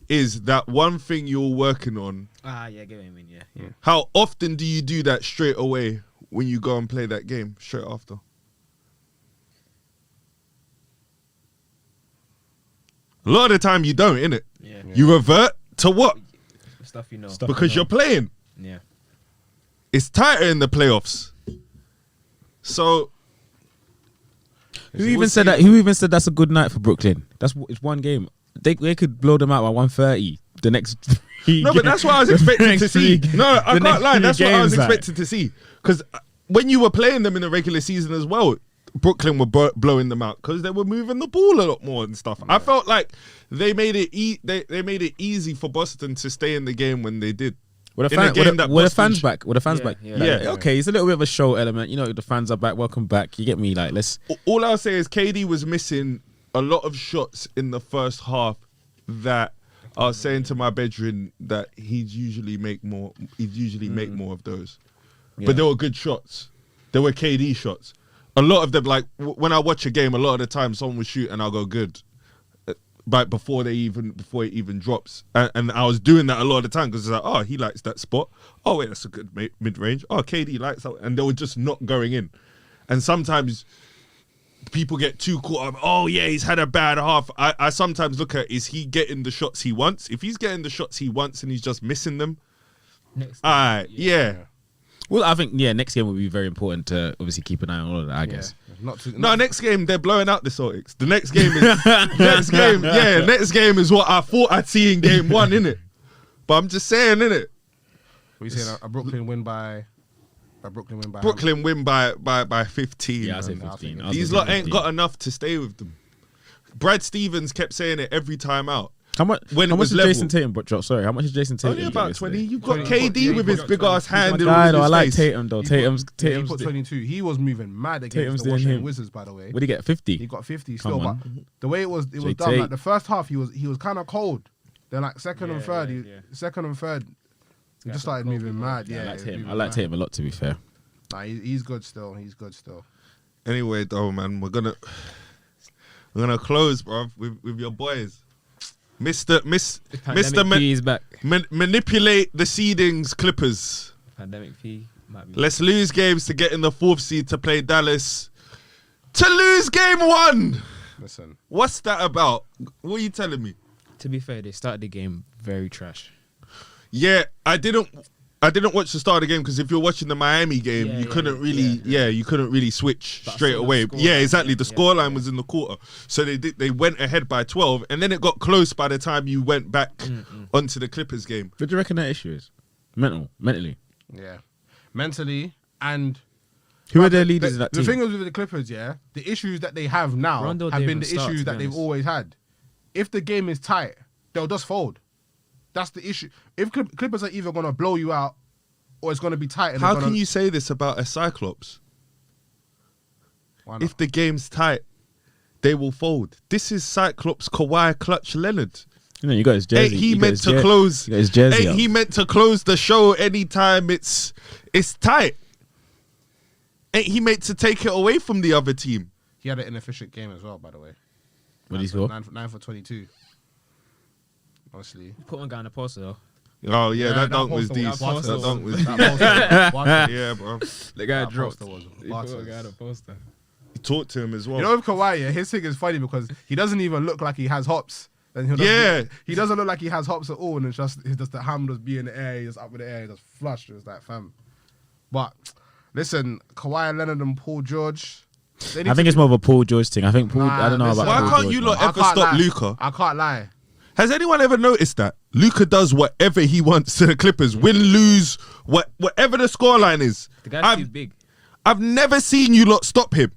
is that one thing you're working on? Yeah, get what I mean, yeah. How often do you do that straight away when you go and play that game straight after? A lot of the time you don't, innit? Yeah. You revert to what? Stuff you know. Because you're playing. Yeah. It's tighter in the playoffs. So Who even said that's a good night for Brooklyn? It's one game. They could blow them out by 130 the next 3 no, but that's what I was expecting to see. No, I the can't next lie. 3 That's what I was games, like. expecting to see. Because when you were playing them in the regular season as well, Brooklyn were blowing them out because they were moving the ball a lot more and stuff. Yeah. I felt like they made it they made it easy for Boston to stay in the game when they did. Were the fans back? Were the fans back? Yeah. Like, okay, it's a little bit of a show element. You know, the fans are back. Welcome back. You get me? Like, let's. All I'll say is KD was missing a lot of shots in the first half that I was saying to my bedroom that he'd usually make more. He'd usually make more of those, but they were good shots. They were KD shots. A lot of them, like when I watch a game, a lot of the time someone will shoot and I'll go good, but before it even drops, and I was doing that a lot of the time because it's like, oh, he likes that spot. Oh wait, that's a good mid range. Oh, KD likes that, and they were just not going in. And sometimes people get too caught up. Oh yeah, he's had a bad half. I sometimes look at, is he getting the shots he wants? If he's getting the shots he wants and he's just missing them, yeah. Well, I think next game will be very important to obviously keep an eye on all of that. I guess. Next game they're blowing out the Celtics. The next game is next game is what I thought I'd see in game 1, innit? But I'm just saying, innit? What you saying? A Brooklyn win by But Brooklyn win by how Brooklyn win by 15. Yeah, I say No, I 15. think I was These gonna lot say ain't 15. got enough to stay with them. Brad Stevens kept saying it every time out. How much? when how it much was is level. Jason Tatum? But sorry, how much is Jason Tatum? Only get about yesterday? 20. You've got 20, KD yeah, with he his got big 20. ass hand My in guy, all though, I his like face. Tatum though. He Tatum's he put 22. He was moving mad against Tatum's the doing Washington him. Wizards, by the way. What did he get? 50. He got 50 Come still, but on. the way it was Jay done. Tate. Like the first half, he was kind of cold. Then like second and third, second and third, he just started moving mad. Yeah, Yeah, I liked he was him. I moving liked mad. him a lot. To be fair, Nah, he's good still. He's good still. Anyway, though, man, we're gonna close, bro, with your boys. Mr. P is back. Manipulate the seedings, Clippers. Pandemic P might be. Let's lose games to get in the 4th seed to play Dallas. To lose game 1. Listen, What's that about? What are you telling me? To be fair, they started the game very trash. Yeah, I didn't watch the start of the game because if you're watching the Miami game, Yeah, you yeah, couldn't yeah. you couldn't really switch But I straight saw the away. scoreline, Yeah, exactly. yeah, The yeah, scoreline yeah. was in the quarter, so they went ahead by 12, and then it got close by the time you went back onto the Clippers game. what do you reckon that issue is? Mentally. yeah, mentally and. Who are their leaders in that The team? thing is with the Clippers, yeah, the issues that they have now Rondo have been didn't the even start, issues to that be they've honest. always had. If the game is tight, they'll just fold. That's the issue. If Clippers are either going to blow you out or it's going to be tight. And How they're can gonna, you say this about a Cyclops? Why not? If the game's tight, they will fold. This is Cyclops Kawhi Clutch Leonard. You know, you got his jersey. Ain't he You got meant his to jer- close? you got his jersey. Ain't he meant to close the show anytime it's tight? Ain't he meant to take it away from the other team? He had an inefficient game as well, by the way. What did he score? 9 for 22. Obviously. Put one guy on the poster though. Oh yeah, that dunk was poster decent. That dunk was that decent. poster- Yeah, bro. The guy that dropped. poster was He put one butters. guy on the poster. Talk to him as well. You know, with Kawhi, yeah, his thing is funny because he doesn't even look like he has hops. And he doesn't look like he has hops at all. And it's just the hand just be in the air, he's up in the air, just flush. It's like, fam. But listen, Kawhi Leonard and Paul George. I think it's more of a Paul George thing. I think Paul. Nah, I don't know listen. about. Why Paul can't George, you man. lot ever stop Luka? I can't lie. Has anyone ever noticed that Luka does whatever he wants to the Clippers, win, lose, whatever the scoreline is? The guy's too big. I've never seen you lot stop him.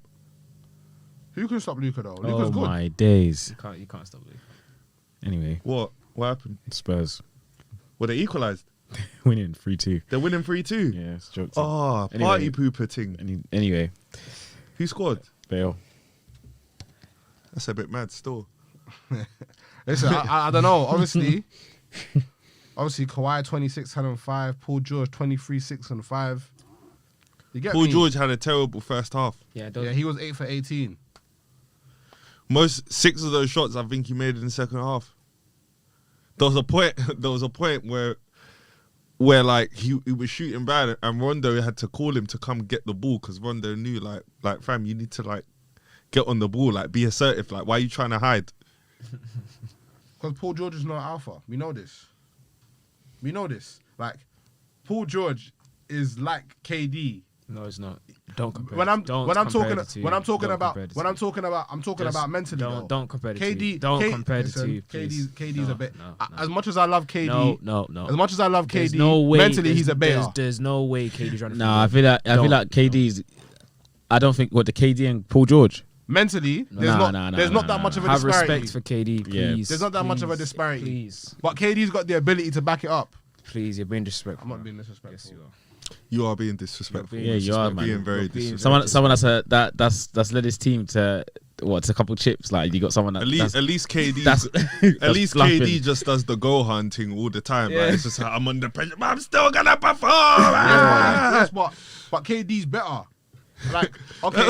Who can stop Luka though? Luka's Oh good. my days. You can't stop it. Anyway, What happened? Spurs Well, they equalised. winning 3-2. They're winning 3-2. Yeah, it's joke. Oh, Anyway. party pooper thing. Anyway, Who scored? Bale. That's a bit mad still. Listen, I don't know. Obviously, Kawhi 26, 10 and 5. Paul George 23, 6 and 5. You get Paul me? George had a terrible first half. Yeah, Yeah, he was 8 for 18. Most 6 of those shots, I think he made in the second half. There was a point. Where like he was shooting bad, and Rondo had to call him to come get the ball because Rondo knew like fam, you need to like get on the ball, like be assertive. Like, why are you trying to hide? Because Paul George is not alpha. We know this. Like, Paul George is like KD. No, it's not. Don't compare. I'm Don't talking compare the two. about Don't compare the two. mentally. Don't- though. don't compare the two. KD. Don't compare the two, KD's please. a No, bit. no, As much as I love KD, No. as much as I love There's KD, no way. mentally he's a beta. There's no way KD's running. Nah, I feel like KD's. I don't think the KD and Paul George. Mentally, there's not that much of a Have disparity. respect for KD, Yeah. please. There's not that much of a Please, disparity. Please, But KD's got the ability to back it up. please, you're being disrespectful. I'm not being disrespectful. Yes, you are. You are being disrespectful. Yeah, you are, man. Being very You're being disrespectful. Someone that's led his team to to a couple chips. Like you got someone that At least KD. that's At least bluffing. KD just does the goal hunting all the time. Yeah. Like, it's just like, I'm under pressure, but I'm still gonna perform. Yes, but KD's better. Like, okay,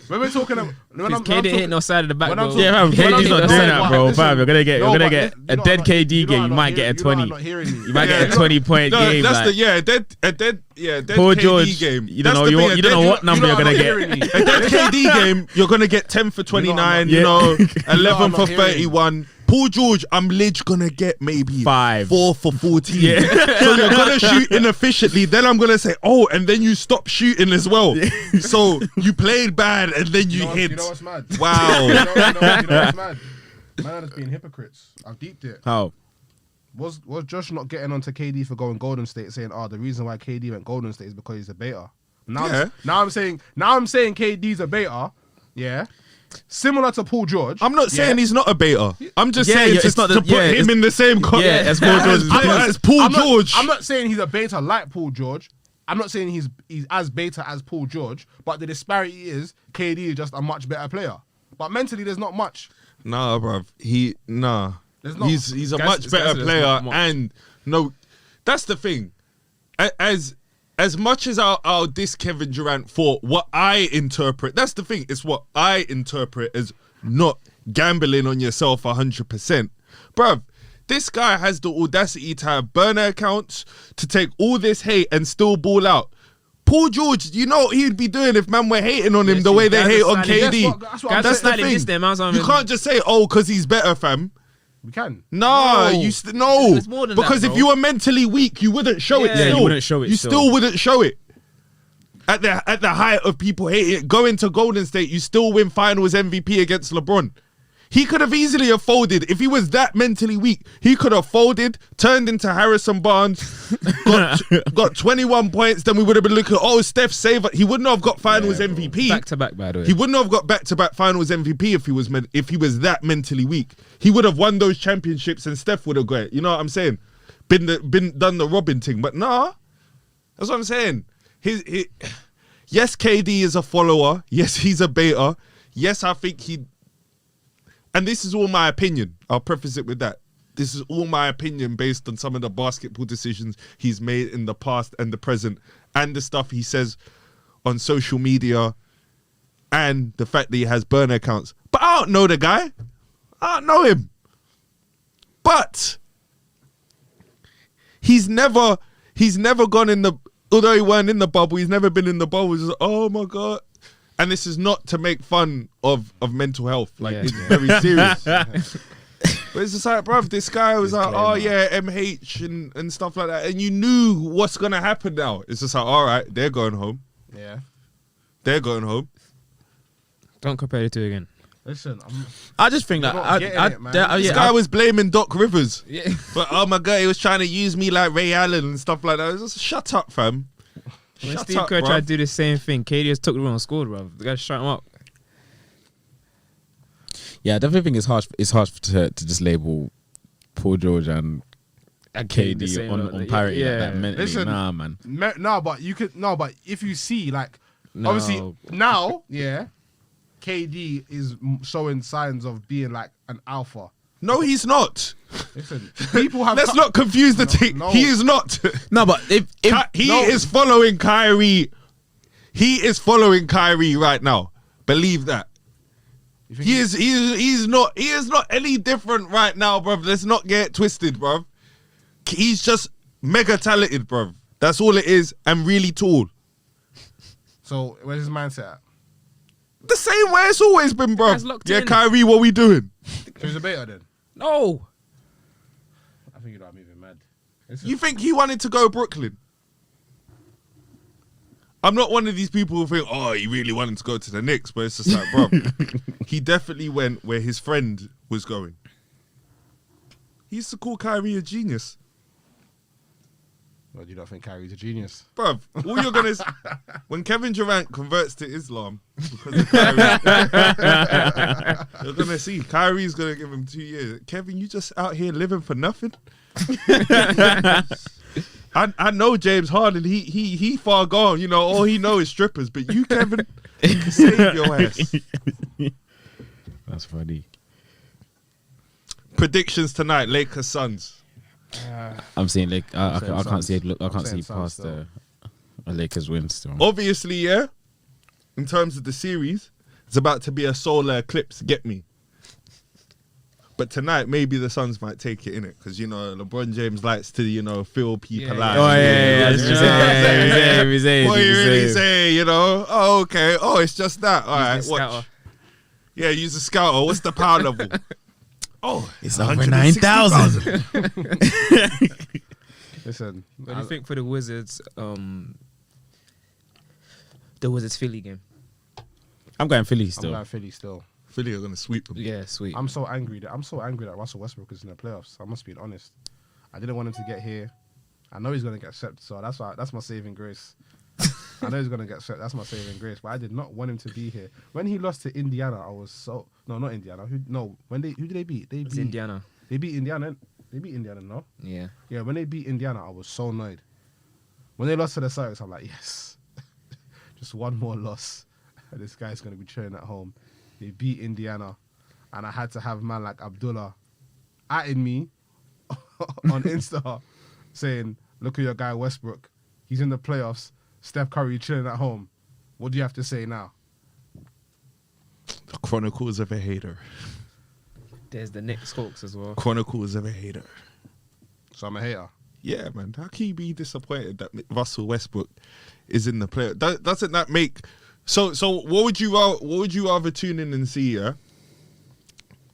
when we're talking, when I'm KD hitting no side of the back. when I'm bro. talking- Yeah, fam, When I'm KD's not talking- doing no, that, but bro. listen, Fam, you're gonna get no, but a you know dead I'm not- KD you know game. I'm You not might get a hearing- you know 20. I'm not hearing you. You might get a Yeah. 20-point No, game. that's like, a dead Paul KD George, game. you don't That's know the you thing, want- a you don't dead- know what number you you're know gonna I'm not get. hearing you. A dead KD game, you're gonna get 10 for 29. You know, Yeah. 11 I'm for not hearing. 31. Paul George, I'm leg gonna get maybe 5. 4 for 14. Yeah. So you're gonna shoot inefficiently. Then I'm gonna say, oh, and then you stop shooting as well. So you played bad and then you hit. You know what's mad? Wow. You know what's mad? Man, that's being hypocrites. I've deeped it. How? was Josh not getting onto KD for going Golden State, saying, "Oh, the reason why KD went Golden State is because he's a beta." Now I'm saying KD's a beta. Yeah. Similar to Paul George. I'm not saying he's not a beta. I'm just saying yeah, it's not to put him in the same as Paul George. as Paul George. I'm not saying he's a beta like Paul George. I'm not saying he's as beta as Paul George. But the disparity is KD is just a much better player. But mentally, there's not much. Nah, bruv. There's not. He's a much better player, and no, that's the thing. As much as I'll diss Kevin Durant for what I interpret, that's the thing. It's what I interpret as not gambling on yourself 100%. Bruv, this guy has the audacity to have burner accounts, to take all this hate and still ball out. Paul George, you know what he'd be doing if man were hating on him the way they hate on KD. That's the thing. You can't just say, oh, because he's better, fam. We can. No. It's more than because that, if you were mentally weak, you wouldn't show it. Yeah, you wouldn't show it. You still wouldn't show it. At the height of people hating it, going to Golden State, you still win Finals MVP against LeBron. He could have easily have folded. If he was that mentally weak, he could have folded, turned into Harrison Barnes, got 21 points. Then we would have been looking, oh, Steph save it. He wouldn't have got Finals MVP. Back to back, by the way. He wouldn't have got back-to-back Finals MVP if he was that mentally weak. He would have won those championships and Steph would have got it. You know what I'm saying? Done the Robin thing. But nah, that's what I'm saying. Yes, KD is a follower. Yes, he's a beta. Yes, I think and this is all my opinion. I'll preface it with that. This is all my opinion based on some of the basketball decisions he's made in the past and the present, and the stuff he says on social media, and the fact that he has burner accounts. But I don't know the guy. I don't know him. But he's never gone in the, although he weren't in the bubble, he's never been in the bubble. He's like, oh my God. And this is not to make fun of mental health. Like, it's very serious. But it's just like, bruv, this guy was like, oh yeah, MH and stuff like that. And you knew what's going to happen now. It's just like, all right, they're going home. Yeah. They're going home. Don't compare the two again. Listen, I just think that This guy was blaming Doc Rivers. Yeah. But oh my God, he was trying to use me like Ray Allen and stuff like that. It's just, shut up, fam. When Shut Steve up, Kerr bruv. tried to do the same thing, KD just took the run and scored, bro. The guy shut him up. Yeah, I definitely think it's harsh. It's harsh to just label Paul George and KD the KD same, on parity like that. Mentally. Listen, nah, man. But if you see, like, obviously now, yeah, KD is showing signs of being like an alpha. No, he's not. Listen, people have. Let's not confuse the thing. no. He is not. No, but if He is following Kyrie. He is following Kyrie right now. Believe that. He is not any different right now, bruv. Let's not get it twisted, bruv. He's just mega talented, bruv. That's all it is, and really tall. So where's his mindset at? The same way it's always been, Guy's bruv. locked Yeah, in. Kyrie, what we doing? So he's a beta then. No. I think I'm even mad. You think he wanted to go Brooklyn? I'm not one of these people who think, oh, he really wanted to go to the Knicks, but it's just like, bro, he definitely went where his friend was going. He used to call Kyrie a genius. Well, you don't think Kyrie's a genius? Bruv, all you're going to... When Kevin Durant converts to Islam because of Kyrie, you're going to see Kyrie's going to give him 2 years. Kevin, you just out here living for nothing? I know James Harden, he far gone. You know, all he know is strippers. But you, Kevin, you can save your ass. that's funny. Predictions tonight, Lakers Suns. I'm saying like I saying can't Suns. see it. I I'm can't saying see Suns past still. the Lakers win still. Obviously, yeah, in terms of the series, it's about to be a solar eclipse, get me. But tonight, maybe the Suns might take it in it because, you know, LeBron James likes to, you know, feel people Yeah, out. Oh yeah. What you really say, you know? Oh, okay. Oh, it's just that. All right, Use the watch. scouter. Yeah, use a scouter. What's the power level? Oh, It's over 9,000. Listen, What do you think for the Wizards? The Wizards Philly game. I'm going Philly I'm still. going Philly still. Philly are going to sweep them. Yeah, sweet. I'm so angry that Russell Westbrook is in the playoffs. I must be honest. I didn't want him to get here. I know he's gonna get swept, so that's my saving grace. I know he's gonna get swept. That's my saving grace. But I did not want him to be here. When he lost to Indiana, I was so not Indiana. Who did they beat? They It's beat Indiana. They beat Indiana. They beat Indiana, no? Yeah. Yeah, when they beat Indiana, I was so annoyed. When they lost to the Celtics, I'm like, yes, just one more loss. This guy's gonna be cheering at home. They beat Indiana, and I had to have man like Abdullah atting me on Insta saying, "Look at your guy Westbrook. He's in the playoffs. Steph Curry chilling at home. What do you have to say now?" The Chronicles of a hater. There's the Knicks Hawks as well. Chronicles of a hater. So I'm a hater. Yeah, man. How can you be disappointed that Russell Westbrook is in the play? Doesn't that make so? What would you rather tune in and see? Yeah,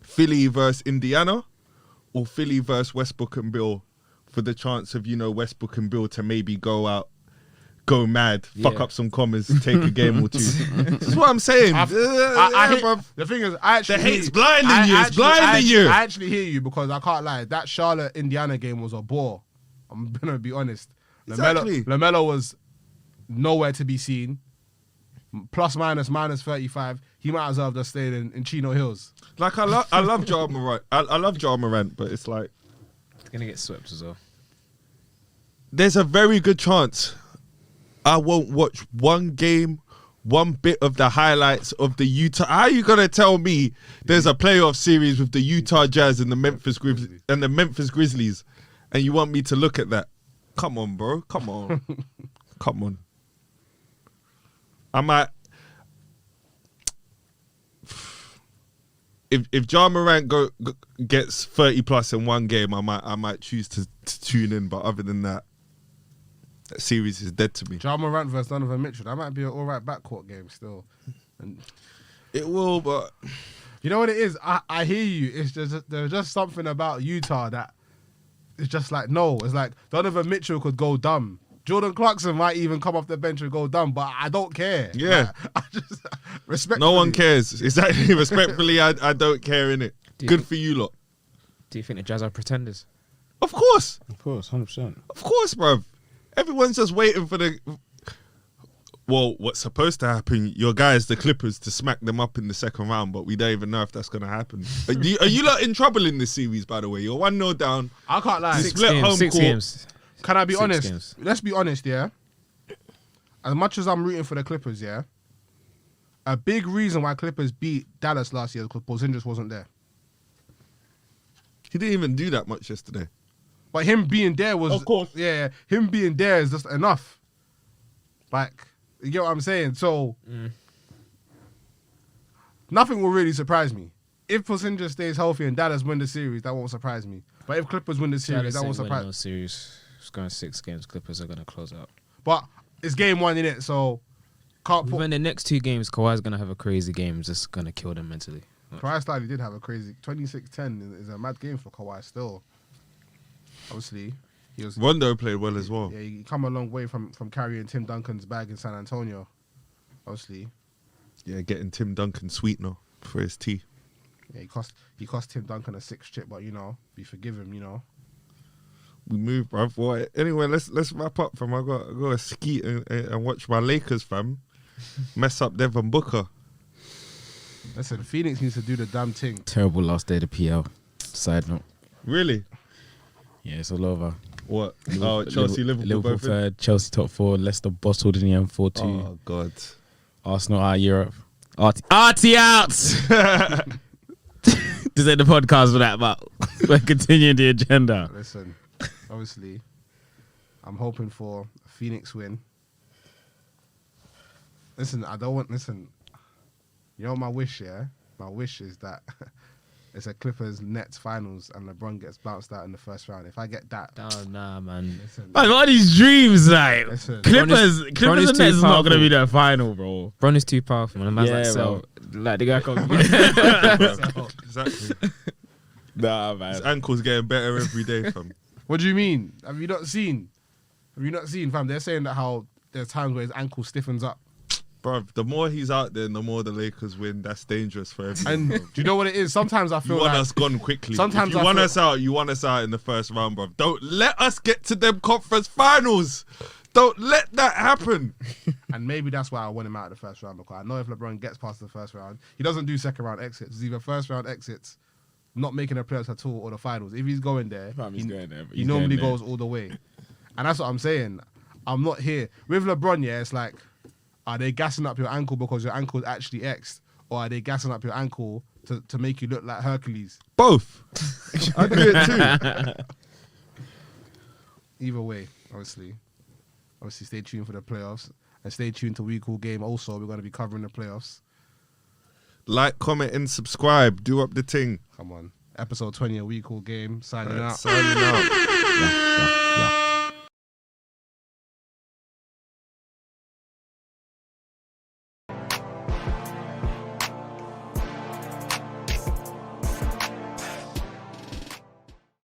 Philly versus Indiana, or Philly versus Westbrook and Bill, for the chance of Westbrook and Bill to maybe go mad, fuck Yeah. up some commas, take a game or two. That's what I'm saying. The thing is, I actually The hate's blinding you. It's blinding you. I actually hear you because I can't lie. That Charlotte Indiana game was a bore. I'm gonna be honest. Exactly. LaMelo was nowhere to be seen. Plus minus -35. He might as well have just stayed in Chino Hills. Like I love Ja Morant. I love Ja Morant, but it's like It's gonna get swept as well. there's a very good chance I won't watch one game, one bit of the highlights of the Utah. How are you gonna tell me there's a playoff series with the Utah Jazz and the Memphis Grizzlies, and you want me to look at that? Come on, bro. Come on. Come on. I might. If Ja Morant gets 30 plus in one game, I might choose to tune in. But other than that, that series is dead to me. Ja Morant versus Donovan Mitchell. That might be an all right backcourt game still. And It will, but you know what it is? I hear you. It's just there's just something about Utah that it's just like no. It's like Donovan Mitchell could go dumb. Jordan Clarkson might even come off the bench and go dumb, but I don't care. Yeah. I just respect. no one cares. Exactly. Respectfully, I don't care, innit? Do you Good think- for you lot. Do you think the Jazz are pretenders? Of course. Of course, 100%. Of course, bruv. Everyone's just waiting for the... Well, what's supposed to happen, your guys, the Clippers, to smack them up in the second round, but we don't even know if that's going to happen. Are you lot in trouble in this series, by the way? You're 1-0 down. I can't lie. Six games. Six games. Can I be 6 honest? games. Let's be honest, yeah? As much as I'm rooting for the Clippers, yeah? A big reason why Clippers beat Dallas last year is because Porzingis wasn't there. He didn't even do that much yesterday. But him being there was... Of course. Yeah, him being there is just enough. Like, you get what I'm saying? So, nothing will really surprise me. If Porzingis stays healthy and Dallas win the series, that won't surprise me. But if Clippers win the series, Dallas that won't ain't winning surprise no series. It's going 6 games. Clippers are gonna close out. But it's game one, innit? So, can't put... Within the next 2 games, Kawhi's gonna have a crazy game. It's just gonna kill them mentally. Kawhi slightly did have a crazy 26-10 is a mad game for Kawhi still. Obviously, he was Rondo played well as well. yeah, he come a long way from carrying Tim Duncan's bag in San Antonio. Obviously, Yeah, getting Tim Duncan sweetener for his tea. yeah, he cost Tim Duncan a 6 chip, but we forgive him, We move, bruv. Well, anyway, let's wrap up, fam. I got to ski and watch my Lakers, fam. Mess up Devin Booker. Listen, Phoenix needs to do the damn thing. Terrible last day of the PL. Side note. Really? Yeah, it's all over. What? Oh, Chelsea, Liverpool both in? third, Chelsea top 4, Leicester bottled in the M4-2. Oh, God. Arsenal out of Europe. Arty out! This ain't the podcast for that, but we're continuing the agenda. Listen, obviously, I'm hoping for a Phoenix win. Listen, you know my wish, yeah? My wish is that it's a Clippers Nets finals and LeBron gets bounced out in the first round. If I get that, Oh, nah, man. listen, Man, what are these dreams, like? Listen. Clippers Bron and is Nets too is not going to powerful. be their final, bro. Bron is too powerful, man. The man's Yeah, like, so, like the guy can't. Exactly. Nah, His man. ankle's getting better every day, fam. what do you mean? Have you not seen, fam? They're saying that how there's times where his ankle stiffens up. Bro, the more he's out there, the more the Lakers win. That's dangerous for everyone. And do you know what it is? Sometimes I You feel want like us gone quickly. Sometimes if you I want feel- us out, you want us out in the first round, bro. Don't let us get to them conference finals. Don't let that happen. and maybe that's why I want him out of the first round, because I know if LeBron gets past the first round, he doesn't do second round exits. It's either first round exits, not making the playoffs at all, or the finals. If he's going there, Fam, he's going there, but he he's normally going there. goes all the way. And that's what I'm saying. I'm not here. With LeBron, yeah, it's like, are they gassing up your ankle because your ankle is actually X'd? Or are they gassing up your ankle to make you look like Hercules? Both. I do it too. Either way, obviously, stay tuned for the playoffs. And stay tuned to We Cool Game. Also, we're going to be covering the playoffs. Like, comment, and subscribe. Do up the ting. Come on. Episode 20 of We Cool Game. Signing out. Signing out. Yeah.